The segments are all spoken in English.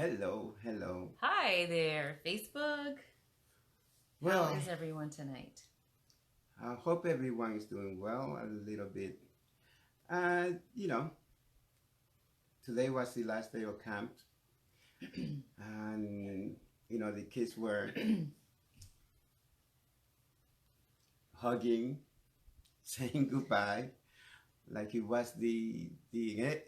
Hello, hello. Hi there, Facebook. How Well, is everyone tonight? I hope everyone is doing well a little bit. Uh, you know, Today was the last day of camp, and the kids were hugging, saying goodbye, like it was the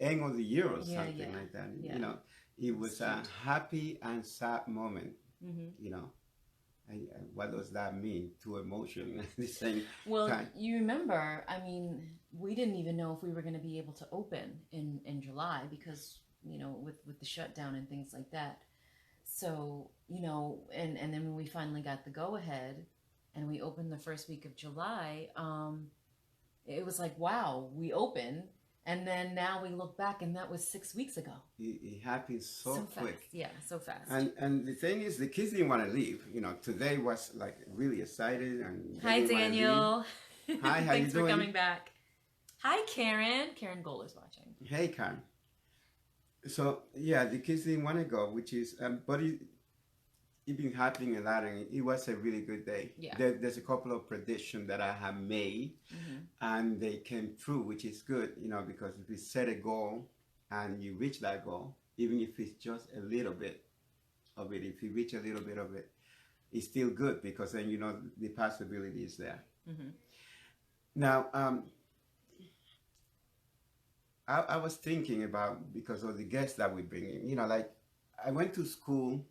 end of the year or Yeah, something yeah, like that. yeah. It It's was a cute. happy and sad moment. hmm You know, what does that mean? Two emotion at the same Well, time. you remember, we didn't even know if we were going to be able to open in July because, with the shutdown and things like that. So, and then when we finally got the go ahead and we opened the first week of July, it was like, wow, we opened. And then now we look back and that was 6 weeks ago. It happens so So fast. quick. Yeah, so fast. And the thing is, the kids didn't want to leave. Today was like really excited, and they Hi, didn't want to leave. Daniel. Hi, how you Thanks for doing? coming back. Hi, Karen. Karen Goler's watching. Hey, Karen. So yeah, the kids didn't want to go, which is, but it been happening a lot, and it was a really good day. Yeah. There's a couple of predictions that I have made, and they came true, which is good. Because if you set a goal and you reach that goal, even if it's just a little bit of it, if you reach a little bit of it, it's still good because then the possibility is there. Mm-hmm. Now, I was thinking about because of the guests that we bring in. Like I went to school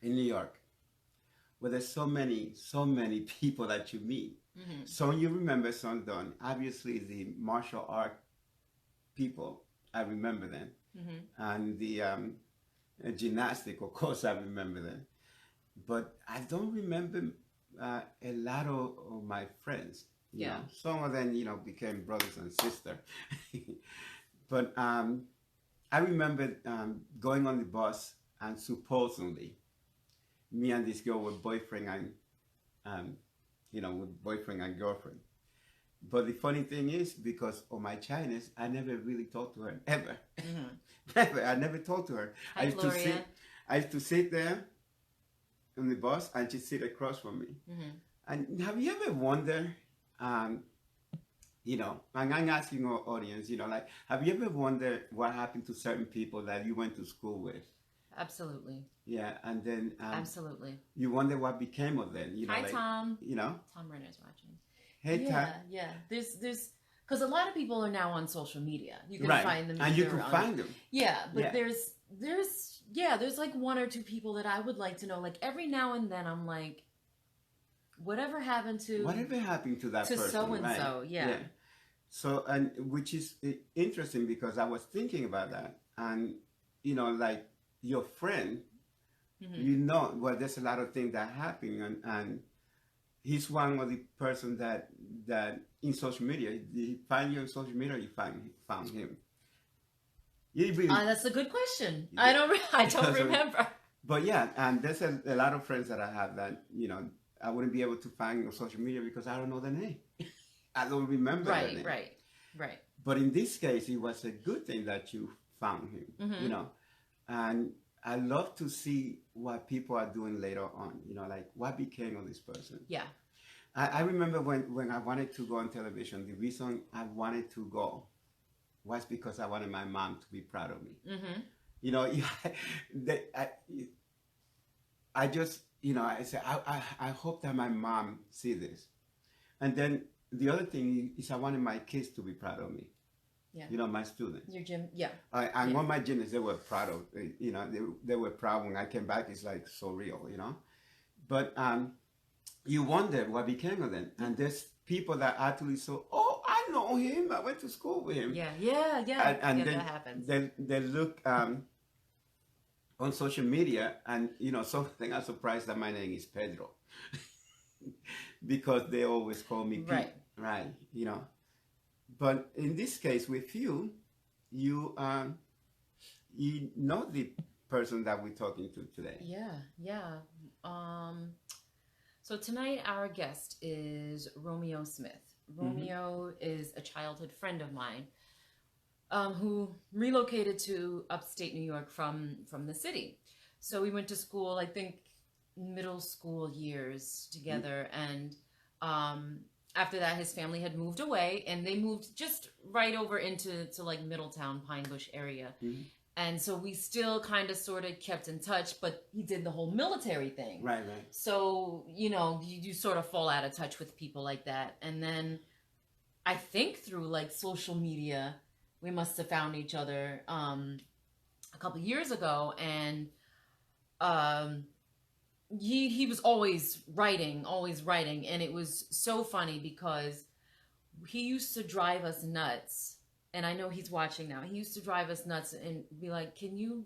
in New York, where there's so many people that you meet. Mm-hmm. Some you remember, some don't. Obviously, the martial art people, I remember them, and the gymnastic, of course, I remember them. But I don't remember a lot of my friends. Some of them, became brothers and sisters. But I remember going on the bus, and supposedly me and this girl were boyfriend and with boyfriend and girlfriend. But the funny thing is, because of my Chinese, I never really talked to her ever. Never. I never talked to her. Hi, Gloria. I used to sit there on the bus, and she'd sit across from me. And have you ever wondered, and I'm asking our audience, like, have you ever wondered what happened to certain people that you went to school with? Absolutely. Yeah, and then Absolutely. you wonder what became of them. Hi, like, Tom. Tom Renner's watching. Hey, Tom. Yeah. There's because a lot of people are now on social media. You can Right. find them, and you either can on- find them. Yeah, but Yeah. there's like one or two people that I would like to know. Like every now and then, I'm like, whatever happened to that to person? so and right? so? Yeah. So, and which is interesting because I was thinking about that, and like your friend, well, there's a lot of things that happen, and he's one of the person that in social media, he find you on social media, you found him. You really, That's a good question. I don't remember. But yeah, and there's a lot of friends that I have that I wouldn't be able to find on social media because I don't know their name. I don't remember their name. Right. But in this case, it was a good thing that you found him. And I love to see what people are doing later on. Like what became of this person. Yeah. I remember when I wanted to go on television, the reason I wanted to go was because I wanted my mom to be proud of me. I just, I said, I hope that my mom see this. And then the other thing is I wanted my kids to be proud of me. Yeah. My students. Your gym, yeah. And all my gymnasts, they were proud of, they were proud when I came back. It's like so real, But you wonder what became of them. And there's people that actually saw, oh, I know him. I went to school with him. Yeah. And then that happens. They look on social media, and something I'm surprised that my name is Pedro. Because they always call me Pete. Right. But in this case with you know the person that we're talking to today. Yeah. So tonight our guest is Romeo Smith. Romeo is a childhood friend of mine. who relocated to upstate New York from the city. So we went to school, I think, middle school years together, and after that, his family had moved away, and they moved just right over into like Middletown, Pine Bush area. Mm-hmm. And so we still kind of sort of kept in touch, but he did the whole military thing. Right. So, you sort of fall out of touch with people like that. And then I think through like social media, we must have found each other a couple years ago. And he was always writing. And it was so funny because he used to drive us nuts. And I know he's watching now. He used to drive us nuts and be like, "Can you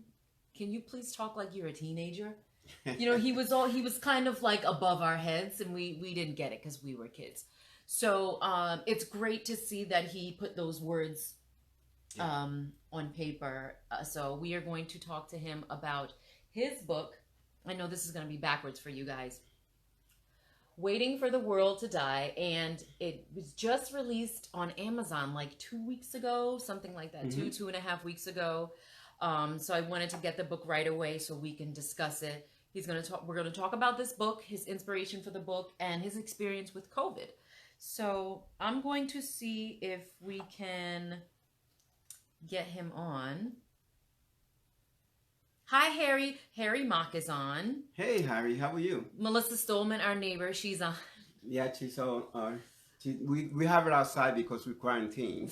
please talk like you're a teenager?" He was kind of like above our heads, and we didn't get it because we were kids. So it's great to see that he put those words on paper. So we are going to talk to him about his book. I know this is going to be backwards for you guys. Waiting for the World to Die, and it was just released on Amazon like 2 weeks ago, something like that. Mm-hmm. 2.5 weeks ago. So I wanted to get the book right away so we can discuss it. We're going to talk about this book, his inspiration for the book, and his experience with COVID. So I'm going to see if we can get him on. Hi, Harry. Harry Mock is on. Hey, Harry. How are you? Melissa Stolman, our neighbor, she's on. Yeah, she's on. We have her outside because we're quarantined.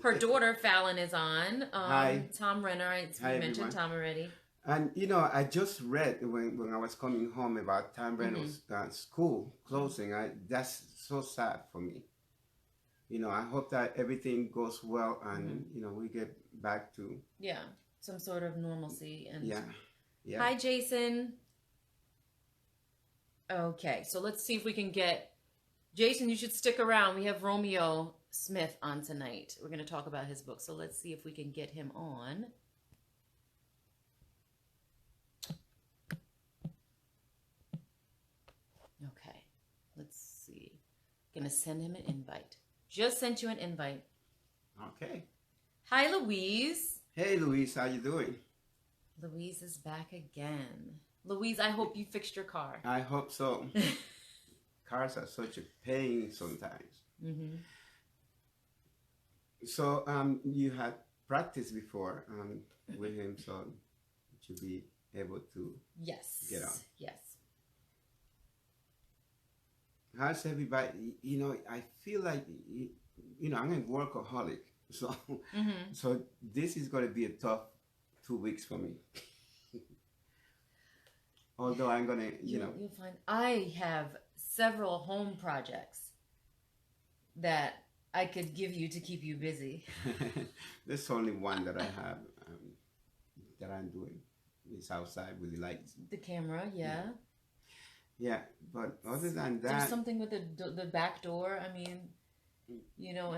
Her daughter, Fallon, is on. Hi. Tom Renner. We mentioned Tom already. And, I just read when I was coming home about Tom Renner's school closing. That's so sad for me. I hope that everything goes well and, we get back to... Yeah. Some sort of normalcy. And yeah. Hi, Jason. Okay, so let's see if we can get Jason. You should stick around. We have Romeo Smith on tonight. We're going to talk about his book, so let's see if we can get him on. Okay, let's see. Gonna send him an invite. Just sent you an invite. Okay. Hi, Louise. Hey, Louise, how you doing? Louise is back again. Louise, I hope you fixed your car. I hope so. Cars are such a pain sometimes. Mm-hmm. So, you had practiced before with him, so you should be able to get on. Yes. How's everybody? I feel like, I'm a workaholic. So, so this is going to be a tough 2 weeks for me. Although I'm going to, You'll find I have several home projects that I could give you to keep you busy. There's only one that I have that I'm doing. It's outside with the lights. The camera, yeah. Yeah, but other than that... There's something with the back door, and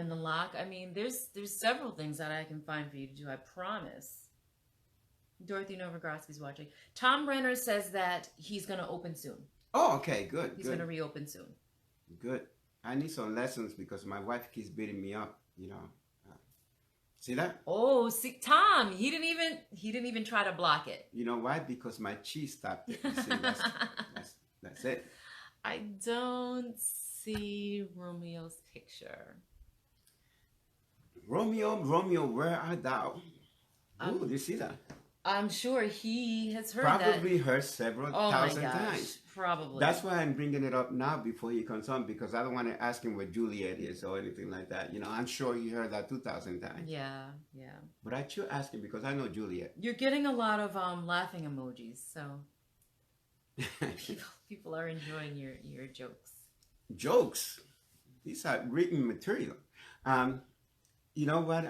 the lock. There's several things that I can find for you to do, I promise. Dorothy Novogrodsky's watching. Tom Renner says that he's going to open soon. Oh, okay, good. He's going to reopen soon. Good. I need some lessons because my wife keeps beating me up, See that? Oh, see, Tom, he didn't even try to block it. You know why? Because my cheese stopped it. You see, that's it. I don't see Romeo's picture. Romeo, where art thou? Oh, do you see that? I'm sure he has heard Probably heard several thousand my gosh, times. Probably. That's why I'm bringing it up now before he comes on, because I don't want to ask him where Juliet is or anything like that. I'm sure he heard that 2,000 times. Yeah. But I should ask him because I know Juliet. You're getting a lot of laughing emojis, so people are enjoying your jokes. Jokes? These are written material. You know what?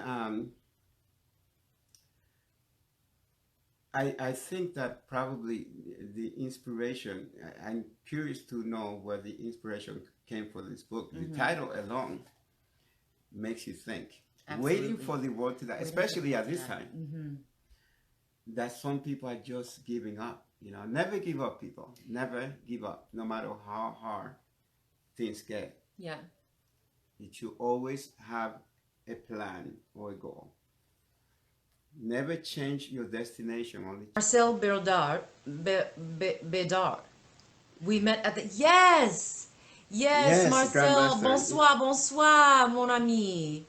I think that probably the inspiration, I'm curious to know where the inspiration came for this book. Mm-hmm. The title alone makes you think. Absolutely. Waiting for the world to die, especially at this time. Mm-hmm. That some people are just giving up. Never give up, people. Never give up, no matter how hard things get. Yeah. You should always have a plan or a goal. Never change your destination, only Marcel Bédard. We met at the yes, yes, yes, Marcel. Grandmaster. Bonsoir, bonsoir, mon ami.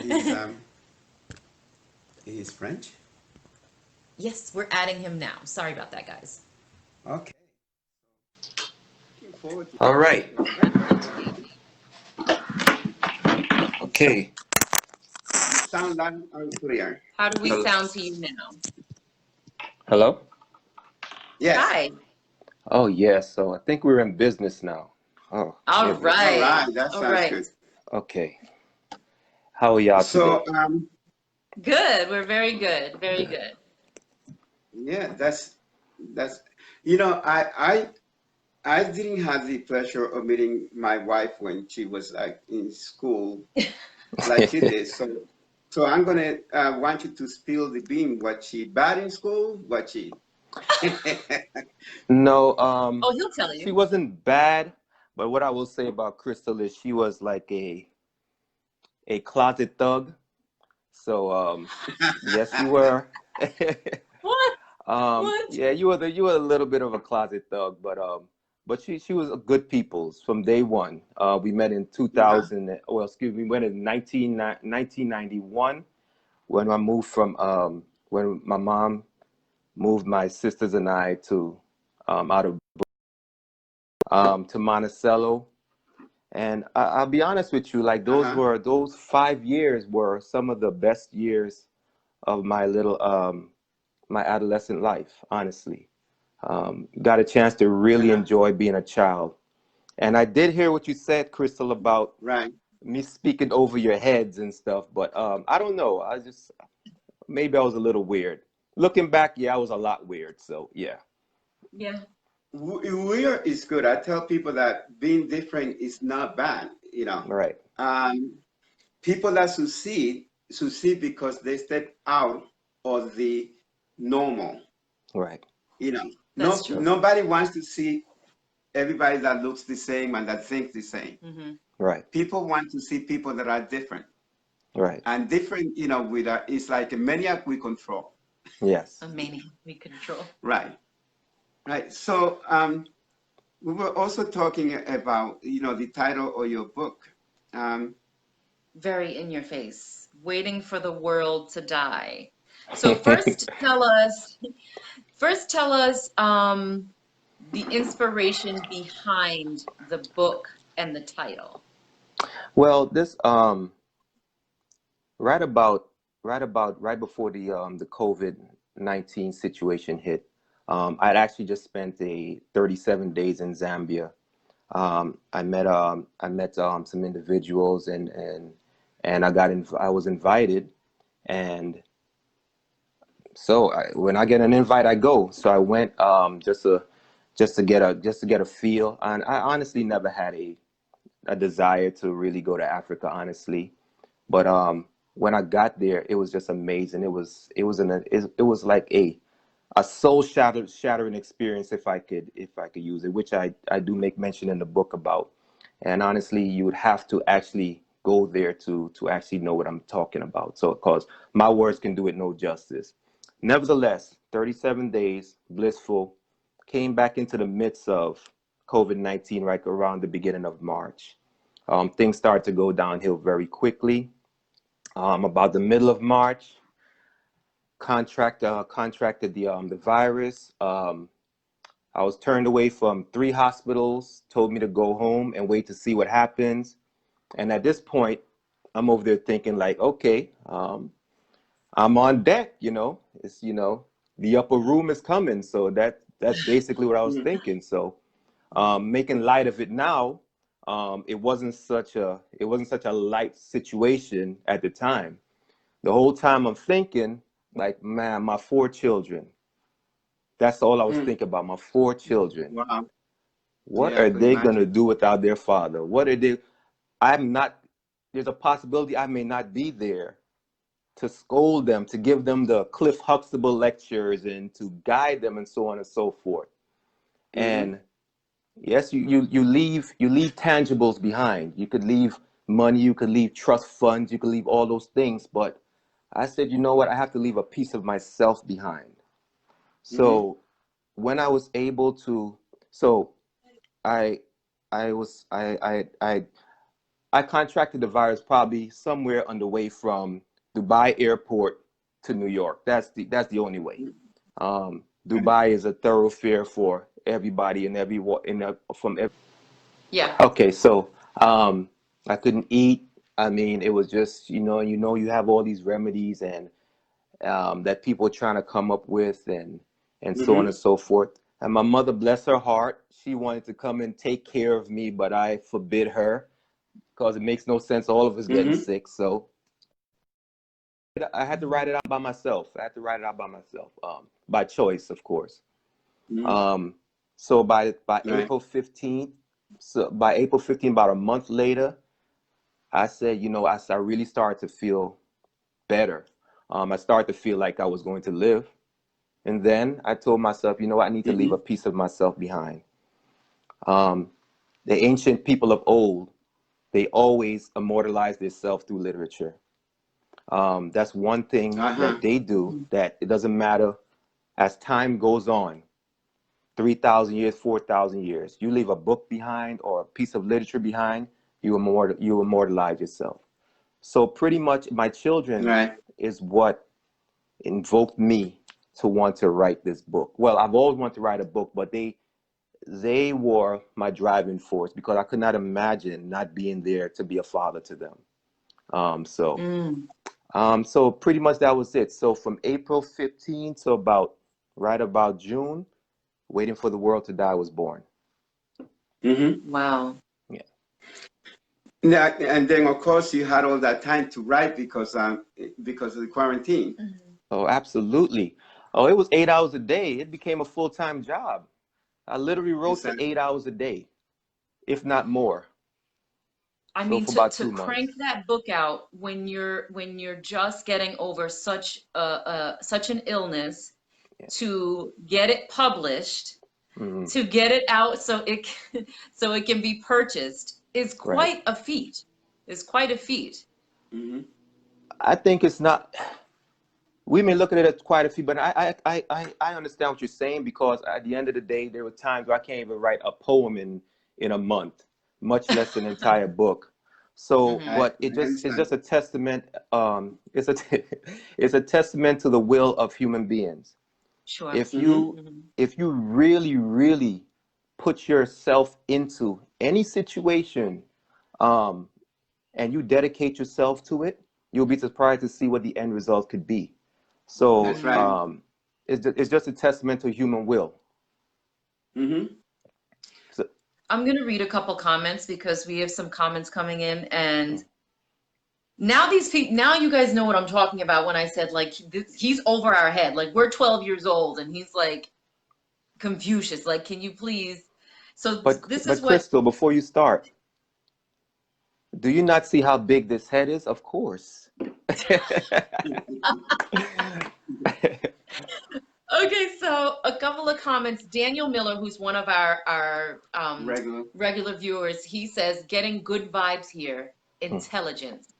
He's he's French. Yes, we're adding him now. Sorry about that, guys. Okay. Looking forward to All right. Okay. you. Sound loud and clear. How do we Hello. sound to you now? Hello? Yes. Hi. Oh, yeah. So I think we're in business now. Oh, All here we go. right. All right. That All sounds right. good. Okay. How are y'all So today? Good. We're very good. Very good. yeah, that's you know I didn't have the pleasure of meeting my wife when she was like in school like you did. So I'm gonna want you to spill the bean. Was she bad in school? Was she? No, Oh, he'll tell she you. wasn't bad, but what I will say about Crystal is she was like a closet thug. So yes, you were. What? What? Yeah, you were a little bit of a closet thug, but she was a good people's from day one. We met in Yeah. 2000. Well, excuse me, we met in 1991 when I moved from when my mom moved my sisters and I to out of to Monticello. And I'll be honest with you, like Uh-huh. those 5 years were some of the best years of my little my adolescent life, honestly. Got a chance to really Uh-huh. enjoy being a child. And I did hear what you said, Crystal, about Right. me speaking over your heads and stuff, but I don't know. I just maybe I was a little weird. Looking back, yeah, I was a lot weird. So yeah, Yeah. Weird is good. I tell people that being different is not bad. right, Um, People that succeed because they step out of the normal. right, That's No, true. that's nobody wants to see everybody that looks the same and that thinks the same. Mm-hmm. right, People want to see people that are different. right. And different, with it's like a maniac we control. Yes. A mania we control. Right. Right. So we were also talking about, the title of your book. Um, Very in your face. Waiting for the world to die. So first tell us the inspiration behind the book and the title. Well, this right about right before the COVID-19 situation hit, I'd actually just spent a 37 days in Zambia. I met some individuals and I was invited, and so when I get an invite, I go. So I went just to get a feel, and I honestly never had a desire to really go to Africa, honestly. But when I got there, it was just amazing. It was like a soul shattering experience, if I could use it, which I do make mention in the book about. And honestly, you would have to actually go there to actually know what I'm talking about. So, because my words can do it no justice. Nevertheless, 37 days, blissful. Came back into the midst of COVID-19 right around the beginning of March. Things started to go downhill very quickly. About the middle of March, contracted the virus. I was turned away from 3 hospitals, told me to go home and wait to see what happens. And at this point, I'm over there thinking like, okay, I'm on deck. It's the upper room is coming. So that's basically what I was mm, thinking. So making light of it now, it wasn't such a light situation at the time. The whole time I'm thinking, like, man, my 4 children. That's all I was mm. thinking about, my 4 children. Wow. What Yeah, I are could they gonna imagine. do without their father? What are they? I'm not, there's a possibility I may not be there to scold them, to give them the Cliff Huxtable lectures and to guide them and so on and so forth. Hmm. And yes, you leave tangibles behind. You could leave money, you could leave trust funds, you could leave all those things, but I said, you know what? I have to leave a piece of myself behind. So when I was able to, so I, I contracted the virus probably somewhere on the way from Dubai airport to New York. That's the only way. Dubai is a thoroughfare for everybody and from every. Yeah. Okay, so I couldn't eat. I mean, it was just, you have all these remedies and that people are trying to come up with and so on and so forth. And my mother, bless her heart, she wanted to come and take care of me, but I forbid her because it makes no sense all of us getting sick. So I had to write it out by myself. By choice, of course. So by April 15th, about a month later, I said, I really started to feel better. I started to feel like I was going to live. And then I told myself, I need to leave a piece of myself behind. The ancient people of old, they always immortalize themselves through literature. That's one thing that they do, that it doesn't matter as time goes on, 3,000 years, 4,000 years, you leave a book behind or a piece of literature behind, you immortalize yourself. So pretty much my children is what invoked me to want to write this book. Well, I've always wanted to write a book, but they were my driving force because I could not imagine not being there to be a father to them. So pretty much that was it. So from April 15th to right about June, Waiting for the World to Die was born. Wow. Yeah. Yeah, and then of course you had all that time to write because of the quarantine. Oh, absolutely. Oh, it was 8 hours a day. It became a full-time job. I literally wrote for 8 hours a day, if not more. I mean, to crank that book out when you're just getting over such an illness, to get it published, to get it out so it can be purchased is quite a feat. It's quite a feat. I think it's not. We may look at it as quite a few, but I understand what you're saying, because at the end of the day, there were times where I can't even write a poem in a month, much less an entire book. So, but it's just a testament. It's a testament to the will of human beings. Sure. If you really, really put yourself into any situation, and you dedicate yourself to it, you'll be surprised to see what the end result could be. So it's just a testament to human will. So, I'm going to read a couple comments because we have some comments coming in, and now now you guys know what I'm talking about when I said, like, he's over our head. Like, we're 12 years old and he's like Confucius. Like, can you please? So but Crystal, before you start, do you not see how big this head is? Of course. Okay, so a couple of comments. Daniel Miller, who's one of our regular viewers, he says, getting good vibes here, intelligence.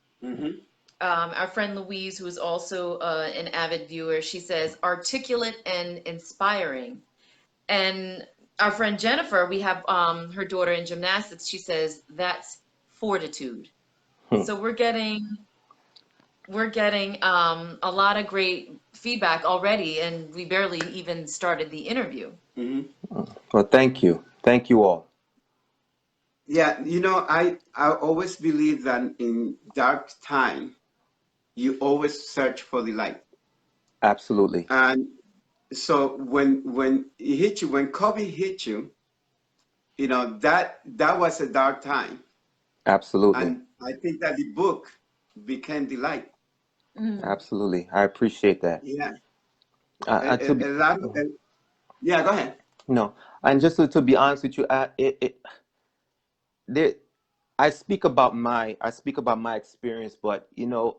Our friend Louise, who's also an avid viewer, she says, articulate and inspiring. And our friend Jennifer, we have her daughter in gymnastics, she says, that's fortitude. So we're getting a lot of great feedback already, and we barely even started the interview. Well, thank you all. Yeah, I always believe that in dark time you always search for the light. Absolutely. And so when it hit you, when COVID hit you, that was a dark time. Absolutely. And I think that the book became the light. Absolutely. I appreciate that. Yeah. Yeah, go ahead. No, and just to be honest with you, I speak about my experience, but to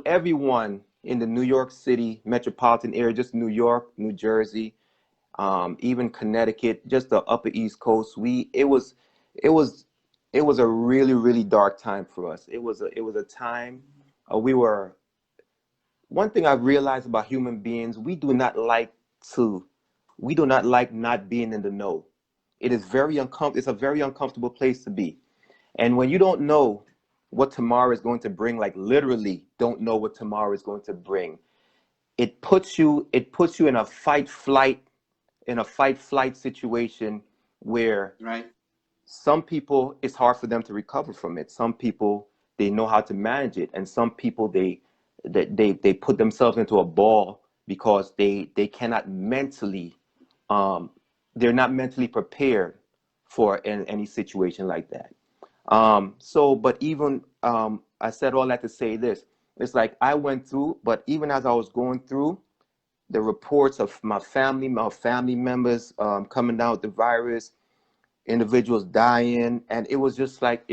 everyone in the New York City metropolitan area, just New York, New Jersey, even Connecticut, just the Upper East Coast, it was a really, really dark time for us. It was a time we were. One thing I've realized about human beings, we do not like not being in the know. It is it's a very uncomfortable place to be. And when you don't know what tomorrow is going to bring, like literally don't know what tomorrow is going to bring, it puts you in a fight flight situation where Right. some people, it's hard for them to recover from it. Some people, they know how to manage it, and some people, they put themselves into a ball because they cannot mentally, um, they're not mentally prepared for any situation like that. But even, I said all that to say this. It's like I went through, but even as I was going through, the reports of my family members coming down with the virus, individuals dying, and it was like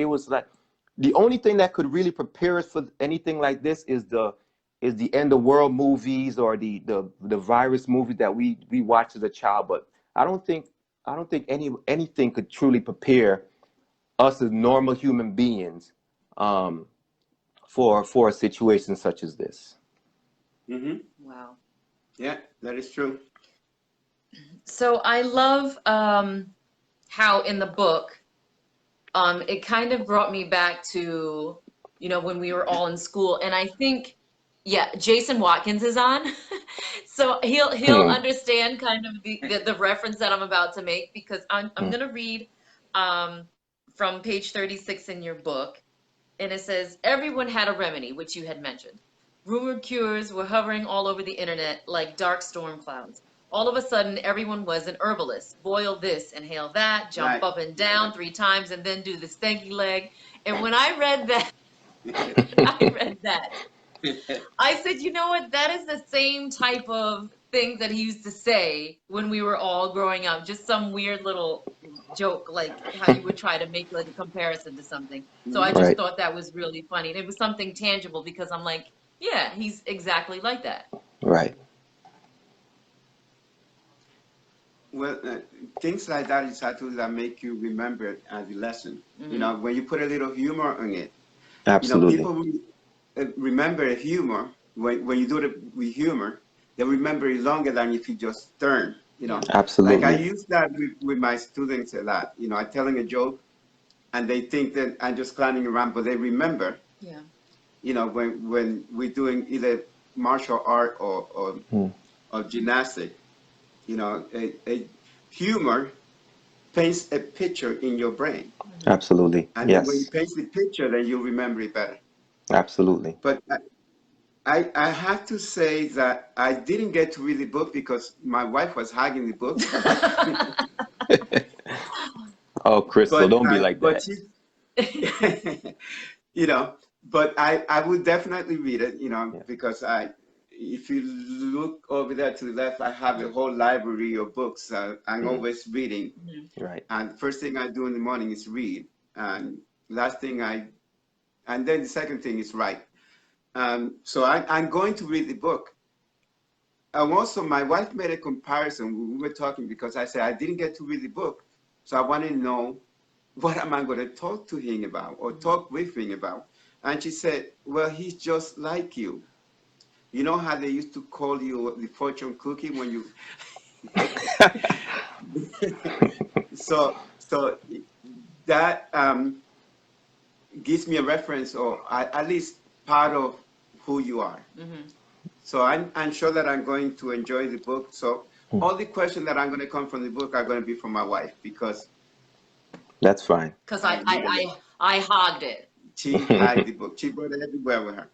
the only thing that could really prepare us for anything like this is the end of world movies, or the virus movies that we watched as a child. But I don't think anything could truly prepare us as normal human beings um, for a situation such as this. Mm-hmm. Wow. Yeah, that is true. So I love how in the book, it kind of brought me back to, when we were all in school. And I think, yeah, Jason Watkins is on. So he'll Hmm. understand kind of the reference that I'm about to make, because I'm Hmm. gonna read um, from page 36 in your book, and it says, everyone had a remedy, which you had mentioned. Rumored cures were hovering all over the internet like dark storm clouds. All of a sudden, everyone was an herbalist. Boil this, inhale that, jump Right. up and down 3 times, and then do the stanky leg. And when I read that, I read that. I said, you know what? That is the same type of thing that he used to say when we were all growing up. Just some weird little joke, like how you would try to make like a comparison to something. So I Mhm. just Right. thought that was really funny. And it was something tangible, because I'm like, yeah, he's exactly like that. Right. Well, things like that is actually that make you remember it as a lesson. Hmm. When you put a little humor in it, Absolutely. people remember a humor when you do it with humor. They remember it longer than if you just turn. Yeah. Like I Absolutely. use that with my students a lot. I'm telling a joke and they think that I'm just clowning around, but they remember. Yeah. When we're doing either martial art Hmm. or gymnastic. A humor paints a picture in your brain. Hmm. Absolutely. And then when you Yes. paint the picture, then you'll remember it better. Absolutely. But I have to say that I didn't get to read the book because my wife was hugging the book. Oh, Crystal, But don't be like but that. she, you know, but I would definitely read it, Yeah. because if you look over there to the left, I have a whole library of books. I'm Mhm. always reading. Hmm. Right. And first thing I do in the morning is read. And last thing and then the second thing is write. So I'm going to read the book. And also, my wife made a comparison. We were talking because I said I didn't get to read the book. So I wanted to know what am I going to talk to him about or talk with him about. And she said, well, he's just like you. You know how they used to call you the fortune cookie when you. So that gives me a reference, or at least part of who you are. Hmm. So I'm sure that I'm going to enjoy the book. So Hmm. all the questions that I'm going to come from the book are going to be from my wife because That's fine. Because I I, I, literally, I, I hogged it. she had the book. She brought it everywhere with her.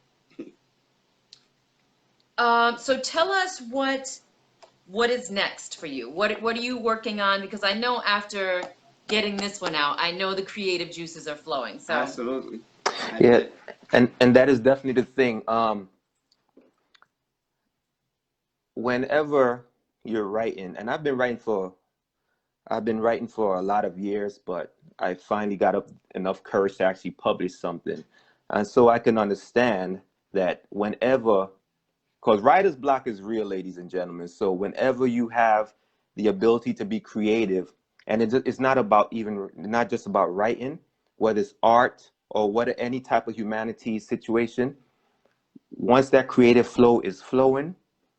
So tell us what is next for you? What are you working on? Because I know after getting this one out, I know the creative juices are flowing. So Absolutely. I Yeah, did. and that is definitely the thing. Whenever you're writing, and I've been writing for a lot of years, but I finally got up enough courage to actually publish something. And so I can understand that whenever, because writer's block is real, ladies and gentlemen. So whenever you have the ability to be creative, and it's not just about writing, whether it's art or any type of humanities situation, once that creative flow is flowing,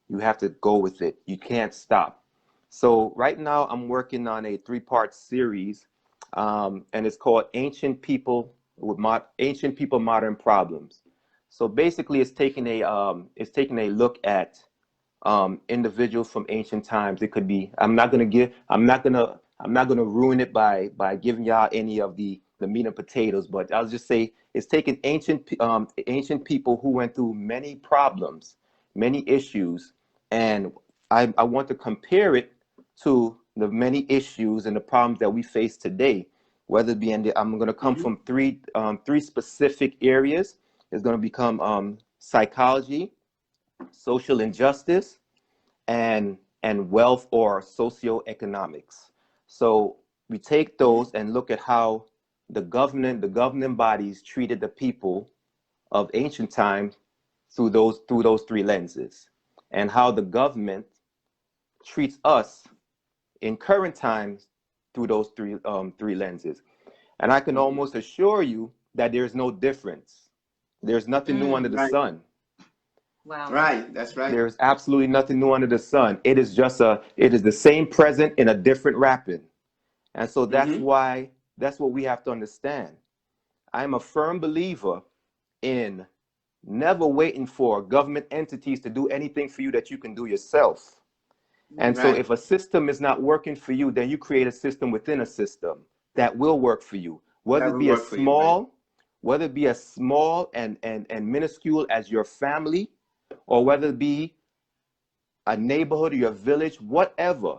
you have to go with it. You can't stop. So right now I'm working on a 3-part series, and it's called Ancient People Modern Problems. So basically it's taking a look at individuals from ancient times. It could be, I'm not gonna ruin it by giving y'all any of the meat and potatoes, but I'll just say it's taking ancient people who went through many problems, many issues, and I want to compare it to the many issues and the problems that we face today. Whether it be I'm going to come from three specific areas. It's going to become psychology, social injustice, and wealth or socioeconomics. So we take those and look at how the governing bodies treated the people of ancient times through those 3 lenses, and how the government treats us in current times through those three lenses. And I can almost assure you that there's no difference. There's nothing new under the Right. sun. Wow. Right. That's right. There's absolutely nothing new under the sun. It is the same present in a different wrapping. And so that's what we have to understand. I'm a firm believer in never waiting for government entities to do anything for you that you can do yourself. And so if a system is not working for you, then you create a system within a system that will work for you. Whether it be as small and minuscule as your family, or whether it be a neighborhood or your village, whatever.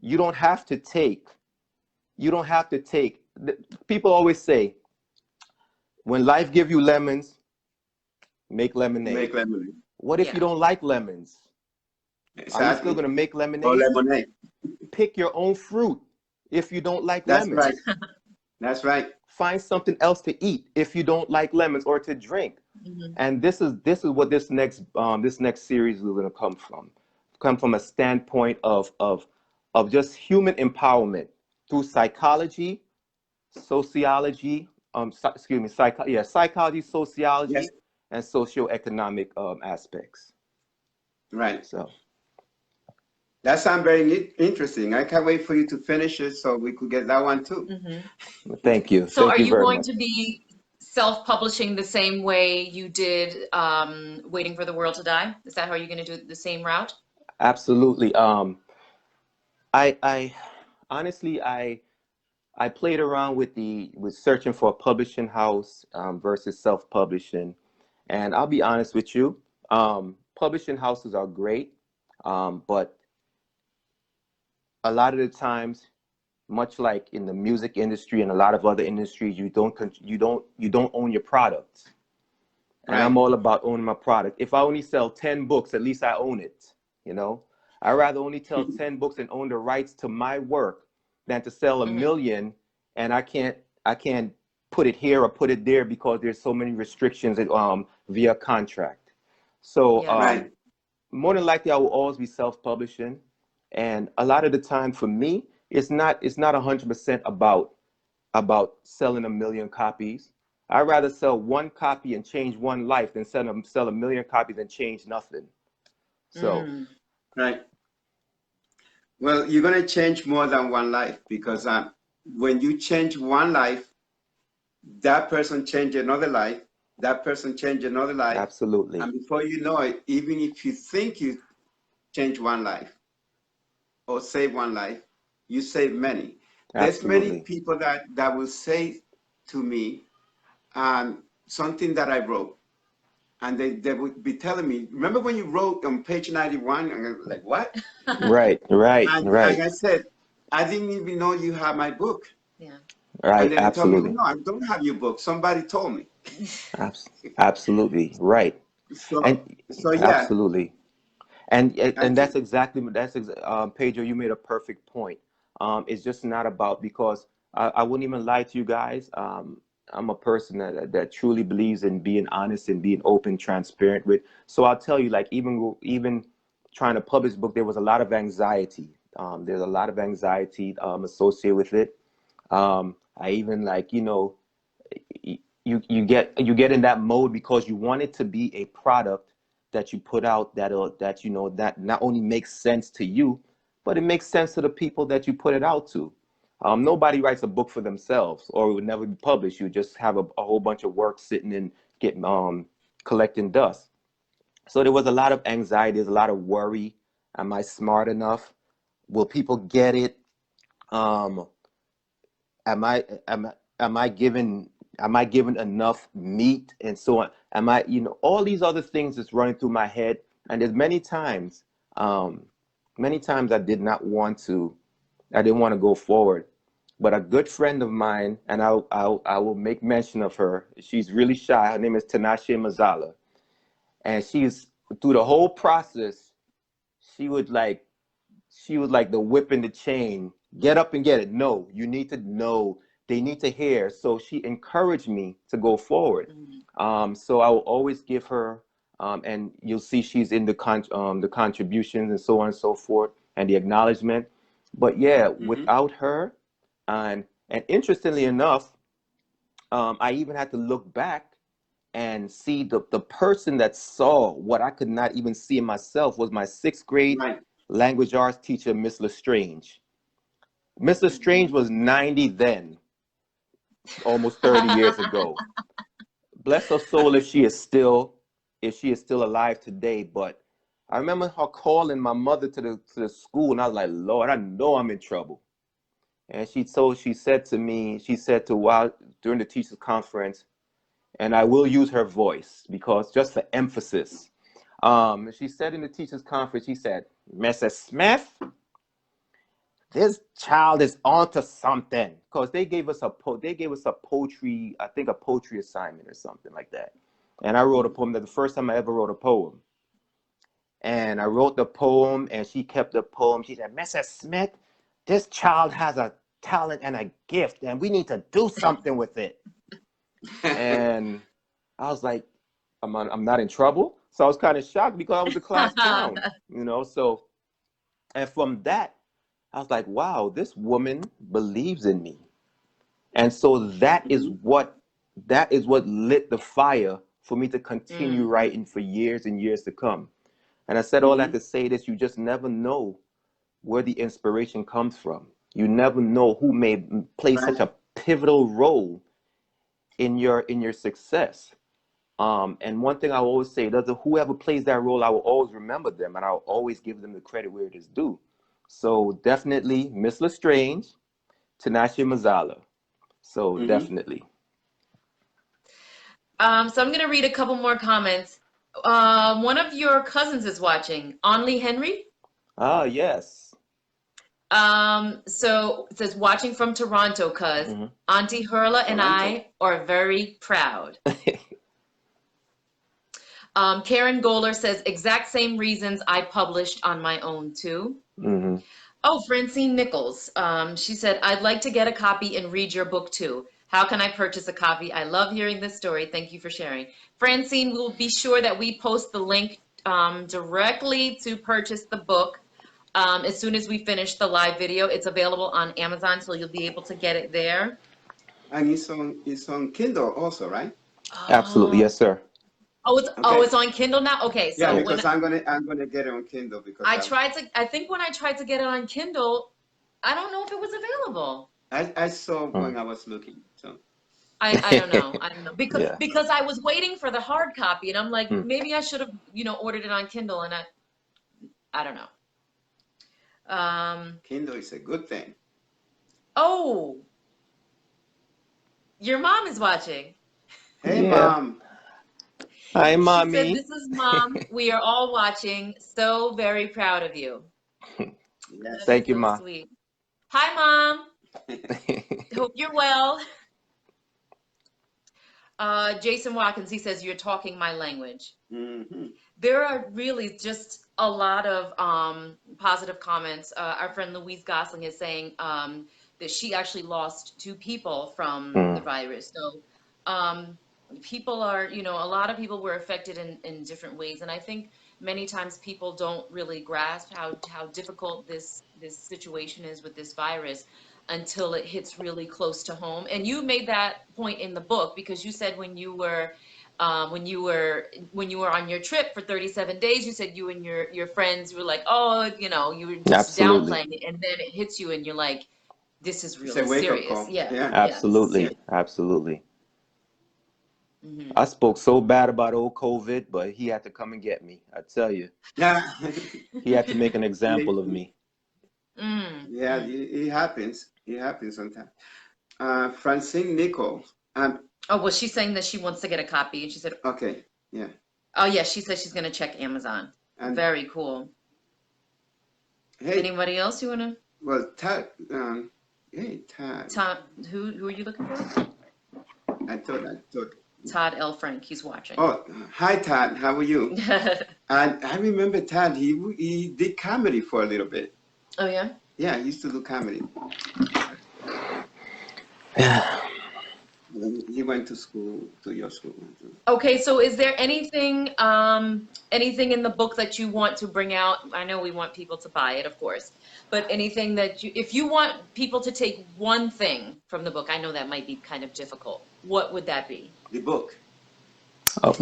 You don't have to take. People always say, when life gives you lemons, make lemonade. What if you don't like lemons? Exactly. Are you still going to make lemonade? Or lemonade. Pick your own fruit if you don't like That's lemons. right. That's right. Find something else to eat if you don't like lemons, or to drink. And this is what this next series is going to come from a standpoint of just human empowerment through psychology, sociology, psychology, sociology, Yes. and socioeconomic aspects. Right. So that sounds very interesting. I can't wait for you to finish it so we could get that one too. Thank you. So Thank are you you very going much. to be self-publishing the same way you did Waiting for the World to Die? Is that how you're going to do it, the same route? Absolutely. I honestly, I played around with searching for a publishing house versus self-publishing, and I'll be honest with you, publishing houses are great, but a lot of the times, much like in the music industry and a lot of other industries, you don't own your product. And I'm all about owning my product. If I only sell 10 books, at least I own it. I'd rather only tell 10 books and own the rights to my work than to sell a million and I can't put it here or put it there because there's so many restrictions via contract. So more than likely I will always be self-publishing. And a lot of the time for me, it's not 100% about selling a million copies. I'd rather sell one copy and change one life than sell a million copies and change nothing. So right. Well, you're going to change more than one life, because when you change one life, that person changed another life, that person changed another life. Absolutely. And before you know it, even if you think you change one life or save one life, you save many. There's many people that will say to me something that I wrote, and they would be telling me, remember when you wrote on page 91? And I'm like, what? Right. And I said, I didn't even know you had my book. Yeah. Right. And then they told Absolutely. me, no, I don't have your book. Somebody told me. Absolutely. Right. So yeah. Absolutely. And that's Pedro, you made a perfect point. It's just not about, because I wouldn't even lie to you guys. I'm a person that truly believes in being honest and being open, transparent with. So I'll tell you, like, even trying to publish a book, there was a lot of anxiety. There's a lot of anxiety associated with it. I even, like, you get in that mode because you want it to be a product that you put out that you know that not only makes sense to you, but it makes sense to the people that you put it out to. Nobody writes a book for themselves, or it would never be published. You just have a whole bunch of work sitting and getting collecting dust. So there was a lot of anxiety, there's a lot of worry. Am I smart enough? Will people get it? Um, am I am am I given enough meat and so on? Am I, you know, all these other things that's running through my head. And there's many times I didn't want to go forward. But a good friend of mine, and I will make mention of her. She's really shy. Her name is Tinashe Mazala, and she's through the whole process. She would like she was like the whip in the chain. Get up and get it. No, you need to know. They need to hear. So she encouraged me to go forward. So I will always give her, and you'll see she's in the contributions and so on and so forth, and the acknowledgement. But yeah, without her, and interestingly enough, I even had to look back and see the person that saw what I could not even see in myself was my sixth grade Right. language arts teacher, Miss Lestrange. Miss Lestrange was 90 then, almost 30 years ago. Bless her soul if she is still alive today. But I remember her calling my mother to the school, and I was like, Lord, I know I'm in trouble. And she said to me, while during the teachers conference, and I will use her voice because just for emphasis. She said in the teachers conference, she said, Mrs. Smith, this child is onto something, because they gave us a poetry, I think a poetry assignment or something like that. And I wrote a poem. That the first time I ever wrote a poem. And I wrote the poem, and she kept the poem. She said, Mrs. Smith, this child has a talent and a gift, and we need to do something with it. And I was like, I'm not in trouble. So I was kind of shocked because I was the class clown, you know. So, and from that, I was like, wow, this woman believes in me. And so that is what lit the fire for me to continue writing for years and years to come. And I said all that to say this: you just never know where the inspiration comes from. You never know who may play such a pivotal role in your success. And one thing I always say, whoever plays that role, I will always remember them, and I'll always give them the credit where it is due. So definitely Miss Lestrange, Tinashe Mazala. So definitely. So I'm going to read a couple more comments. One of your cousins is watching, Onley Henry. Ah, yes. So it says, watching from Toronto, cuz Auntie Hurla and I are very proud. Karen Goler says, exact same reasons I published on my own too. Oh, Francine Nichols. She said, I'd like to get a copy and read your book too. How can I purchase a copy? I love hearing this story. Thank you for sharing. Francine, we'll be sure that we post the link directly to purchase the book. As soon as we finish the live video, it's available on Amazon, so you'll be able to get it there. And it's on Kindle also, right? Absolutely, yes, sir. It's on Kindle now. Okay, so yeah, because I'm gonna get it on Kindle because I think when I tried to get it on Kindle, I don't know if it was available. I saw when I was looking. So I don't know. I don't know because I was waiting for the hard copy, and I'm like, maybe I should have ordered it on Kindle, and I don't know. Kindle is a good thing. Oh, your mom is watching. Hey, Mom. Hi, Mommy. She said, this is Mom. We are all watching. So very proud of you. Yes. Thank you, so Mom. Sweet. Hi, Mom. Hope you're well. Jason Watkins, he says, you're talking my language. There are really just a lot of positive comments. Our friend Louise Gosling is saying that she actually lost 2 people from the virus. So people are, a lot of people were affected in different ways. And I think many times people don't really grasp how difficult this situation is with this virus. until it hits really close to home. And you made that point in the book because you said when you were when you were on your trip for 37 days, you said you and your friends were like, oh, you know, you were just Absolutely. downplaying it, and then it hits you, and you're like, this is It's a really wake-up serious. call. Yeah, Yeah. yeah, this is serious. Absolutely. Absolutely. Hmm. I spoke so bad about old COVID, but he had to come and get me. I tell you, Yeah. he had to make an example of Yeah, me. yeah, it happens. It happens sometimes. Francine Nichols. Oh, well, she's saying that she wants to get a copy, and she said, Okay, yeah. oh, yeah, she said she's going to check Amazon. And Very cool. hey, Anybody else you want to? well, Tad, hey, Tad. Todd, who are you looking for? I thought. Todd L. Frank. He's watching. Oh, hi, Tad. How are you? And I remember Tad. He did comedy for a little bit. Oh, yeah? Yeah, he used to do comedy. He went to school, to your school. Okay, so is there anything anything in the book that you want to bring out? I know we want people to buy it, of course, but anything that if you want people to take one thing from the book, I know that might be kind of difficult. What would that be? The book. Oh.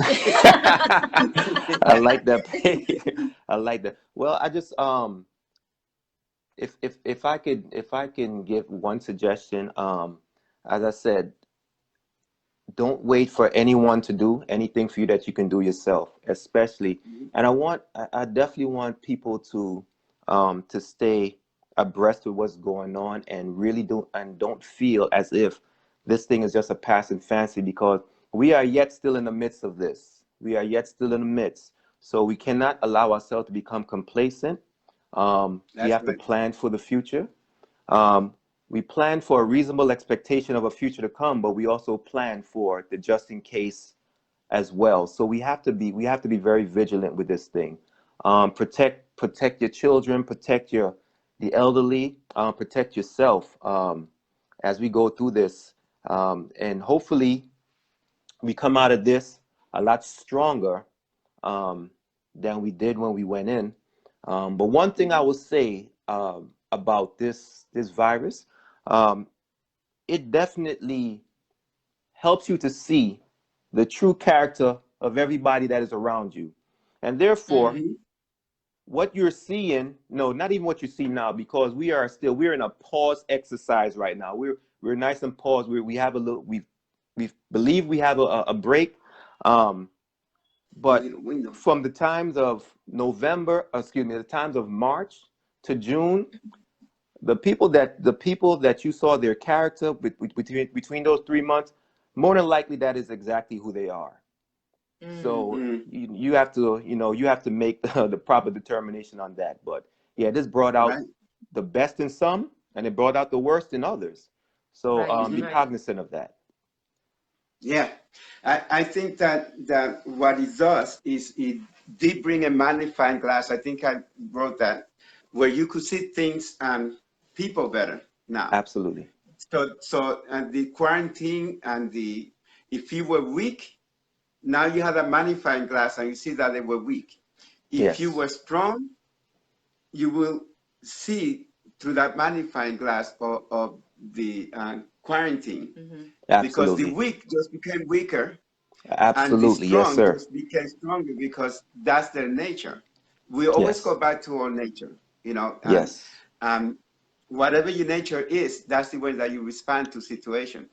I like that. I like that. Well, I just if I can give one suggestion, as I said, don't wait for anyone to do anything for you that you can do yourself, especially. And I definitely want people to stay abreast of what's going on and really don't feel as if this thing is just a passing fancy, because we are yet still in the midst of this. We are yet still in the midst. So we cannot allow ourselves to become complacent. We have to plan for the future. We plan for a reasonable expectation of a future to come, but we also plan for the just in case as well. So we have to be very vigilant with this thing. Protect your children, protect the elderly, protect yourself as we go through this, and hopefully we come out of this a lot stronger than we did when we went in. But one thing I will say about this virus, it definitely helps you to see the true character of everybody that is around you. And therefore, what you're seeing, no, not even what you see now, because we're in a pause exercise right now. We're nice and paused. We have a little, we believe we have a break. But from the times of the times of March to June, the people that you saw their character between those 3 months, more than likely that is exactly who they are. So you have to make the proper determination on that. But yeah, this brought out the best in some, and it brought out the worst in others. So be cognizant of that. Yeah, I think that what it does is it did bring a magnifying glass. I think I wrote that, where you could see things and people better now. Absolutely. So the quarantine and if you were weak, now you have a magnifying glass and you see that they were weak. If you were strong, you will see through that magnifying glass of the quarantine. Because the weak just became weaker. Absolutely. And the Yes, strong sir. just became stronger because that's their nature. We always go back to our nature, Yes. Whatever your nature is, that's the way that you respond to situation.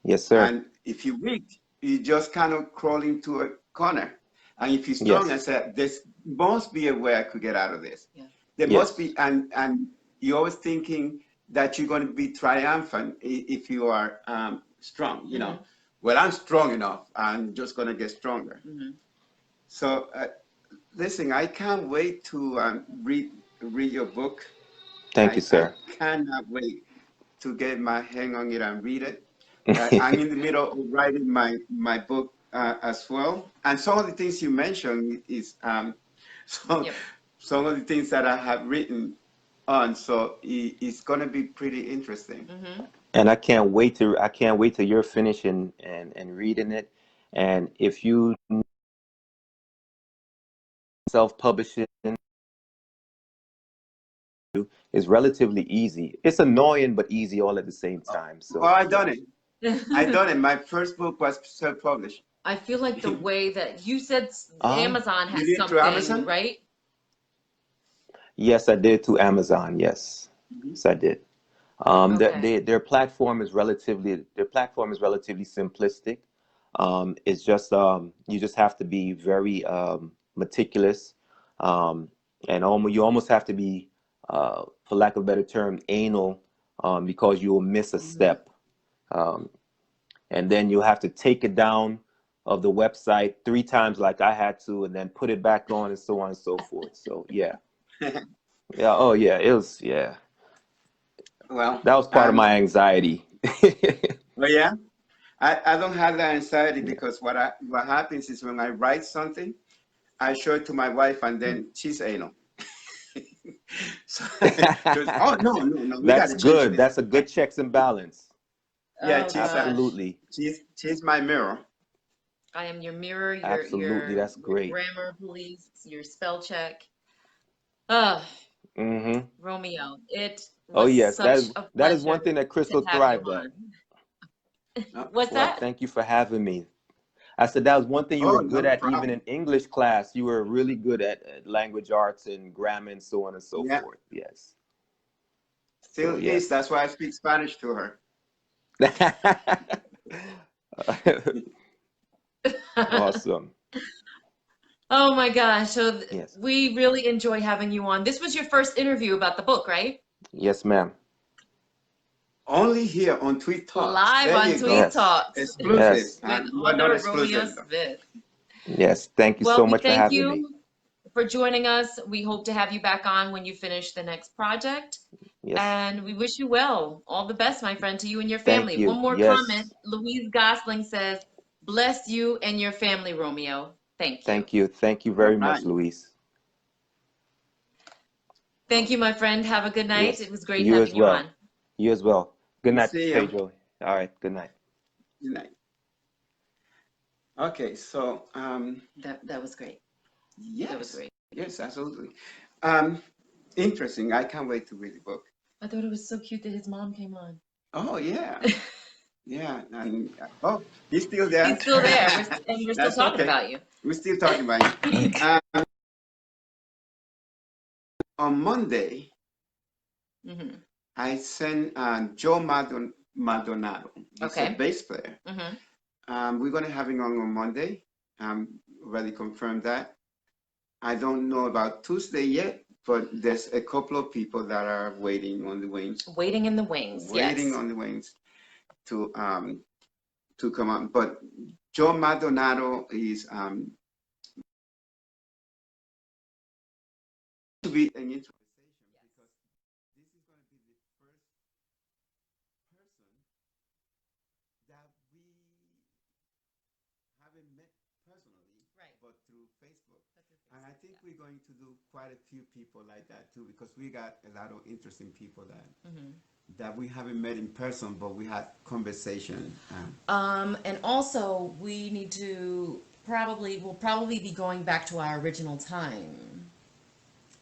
Yes, sir. And if you're weak, you just kind of crawl into a corner. And if you're strong, I said, there must be a way I could get out of this. Yeah. There must be, and you're always thinking that you're going to be triumphant if you are strong, Well, I'm strong enough. I'm just going to get stronger. So, listen, I can't wait to read your book. Thank you, sir. I cannot wait to get my hang on it and read it. I'm in the middle of writing my book as well. And some of the things you mentioned is some of the things that I have written on. So it's going to be pretty interesting. And I can't wait till you're finished and reading it. And if you self-publishing, is relatively easy. It's annoying but easy all at the same time. So Well, I done it. I done it. My first book was self-published. I feel like the way that you said um Amazon You has did through something, Amazon? right? yes, I did to Amazon. Yes. Mhm. Yes, I did. Okay. Their platform is relatively simplistic. It's just you just have to be very meticulous, um, and you almost have to be, for lack of a better term, anal, because you will miss a Mhm. step, um, and then you have to take it down of the website 3 times, like I had to, and then put it back on, and so on and so forth. So yeah, yeah, oh yeah, it was yeah. Well, That was part of my anxiety. well, yeah. I don't have that anxiety Yeah. because what happens is when I write something, I show it to my wife and then she's anal. So she was, oh no, we got That's to change good. this. That's a good checks and balance. Yeah, Oh she's gosh. Absolutely. she's my mirror. I am your mirror, Absolutely. That's your great. grammar police, your spell check. Uh, Hmm. Romeo, it Oh was yes, such a that is pleasure one thing that to Crystal have you thrived at. on. Oh, What's Well, that? thank you for having me. I said that was one thing you oh, were good no at, even problem. in English class. You were really good at language arts and grammar and so on and so Yeah, forth. Yes. still So is. yes. That's why I speak Spanish to her. Awesome. Oh my gosh. So Yes. we really enjoy having you on. This was your first interview about the book, right? Yes, ma'am. Only here on Tweed Talks. Live There on you Tweed go. Yes. Talks Exclusive. Yes. with And you are not author Romeo exclusive though. Smith. Yes. Thank you Well, so we much for thank having me. you for joining us. We hope to have you back on when you finish the next project. Yes. And we wish you well. All the best, my friend, to you and your Thank family. you. One more comment. Yes. Louise Gosling says, bless you and your family, Romeo. Thank you. Thank you. Thank you All very right. much, Luis. Thank you, my friend. Have a good night. Yes. It was great You as having you well. on. You as well. Good night, See you. Pedro. All right. Good night. Good night. Okay, so That was great. That was yes, great. yes, absolutely. Um, interesting. I can't wait to read the book. I thought it was so cute that his mom came on. Oh yeah, yeah. And oh, he's still there. He's still there. And we're still That's talking okay. about you. We're still talking about you. On Monday, Hmm. I sent Joe Maldonado. He's a Okay. bass player. Hmm. We're gonna have him on Monday. Already confirmed that. I don't know about Tuesday yet, but there's a couple of people that are waiting on the wings, Waiting in the wings. waiting Yes. on the wings to come on. But Joe Maldonado is to be an interesting conversation because this is going to be the first person that we haven't met personally, Right. but through Facebook. And I think we're going to do quite a few people like that too, because we got a lot of interesting people that we haven't met in person, but we had conversation. And also we need to we'll probably be going back to our original time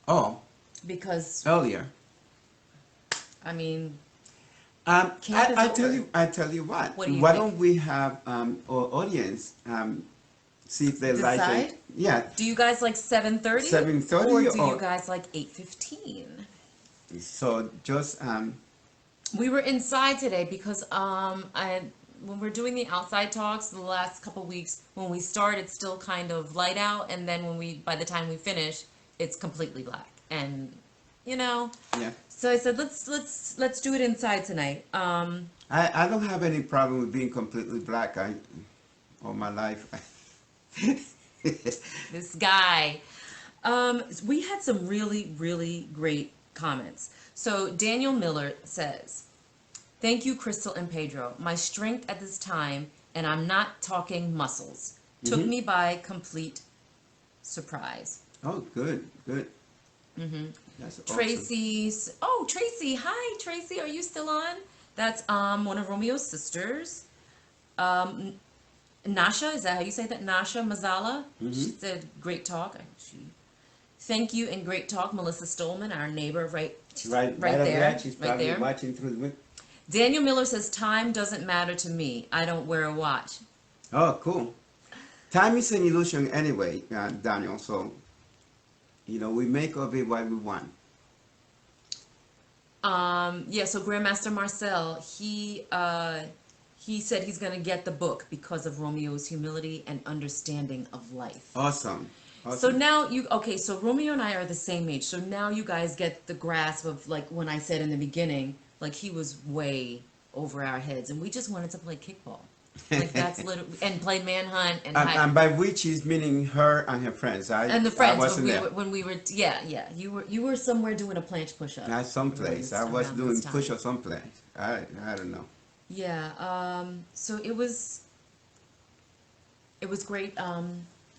Oh, because earlier. I mean camp I, is I over. tell you, I tell you what. What do you Why think? don't we have our audience see if they like Decide? it? Yeah, Do you guys like 7:30 or 7:30 do you or guys like 8:15? so. Just We were inside today because I when we're doing the outside talks the last couple weeks, when we start it's still kind of light out, and then by the time we finish it's completely black. And you know, yeah. so I said let's do it inside tonight. I don't have any problem with being completely black. I all my life. This guy. We had some really, really great comments. So Daniel Miller says, thank you, Crystal and Pedro. My strength at this time, and I'm not talking muscles, took me by complete surprise. Oh, good, good. That's awesome. Tracy, hi, Tracy, are you still on? That's one of Romeo's sisters. Um, Nasha, is that how you say that? Nasha Mazala? She said, great talk. She Thank you and great talk, Melissa Stolman, our neighbor right Right there. She's Right probably there. watching through the. Daniel Miller says, time doesn't matter to me. I don't wear a watch. Oh, cool. Time is an illusion anyway, Daniel. So, we make of it what we want. Yeah, so Grandmaster Marcel, he said he's going to get the book because of Romeo's humility and understanding of life. Awesome. So now so Romeo and I are the same age. So now you guys get the grasp of, like, when I said in the beginning, like, he was way over our heads and we just wanted to play kickball. Like, that's literally, and play manhunt and by which is meaning her and her friends. And the friends, I wasn't there. when we were, yeah, you were somewhere doing a planche push-up. Not someplace. I was doing push-up someplace. I don't know. Yeah. So it was great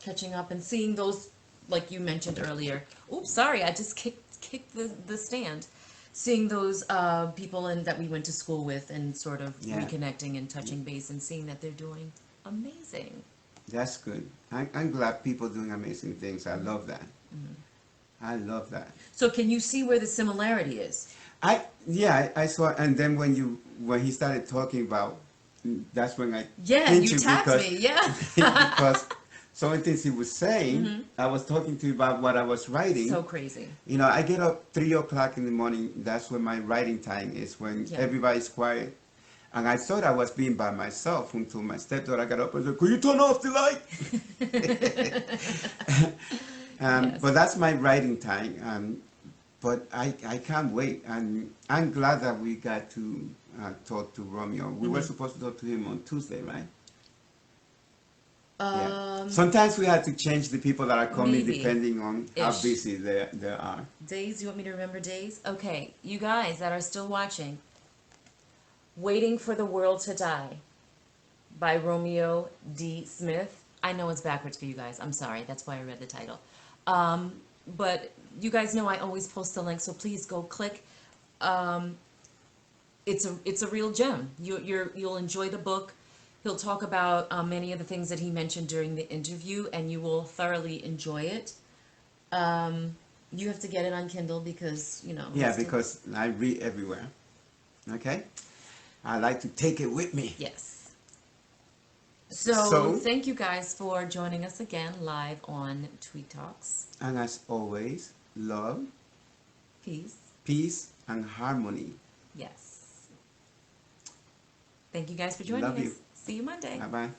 catching up and seeing those, like you mentioned earlier. Oops, sorry, I just kicked the stand. Seeing those people that we went to school with and sort of reconnecting and touching base and seeing that they're doing amazing. That's good. I'm glad people doing amazing things. I love that. Mm-hmm. I love that. So can you see where the similarity is? I saw, and then when he started talking about, that's when I you tapped me, because some of the things he was saying, I was talking to you about what I was writing. So crazy. I get up 3 o'clock in the morning. That's when my writing time is, when everybody's quiet. And I thought I was being by myself until my stepdaughter got up and said, "Could you turn off the light?" Yes. But that's my writing time. But I can't wait. And I'm glad that we got to talk to Romeo. We were supposed to talk to him on Tuesday, right? Sometimes we have to change the people that are coming depending on how busy they are. Days, you want me to remember days? Okay, you guys that are still watching, Waiting for the World to Die by Romeo D. Smith. I know it's backwards for you guys. I'm sorry. That's why I read the title. But you guys know I always post the link, so please go click. It's a real gem. You'll enjoy the book. He'll talk about many of the things that he mentioned during the interview, and you will thoroughly enjoy it. You have to get it on Kindle because, Yeah, because I read everywhere. Okay? I like to take it with me. Yes. So thank you guys for joining us again live on Tweed Talks. And as always, love, peace, and harmony. Yes. Thank you guys for joining us. See you Monday. Bye-bye.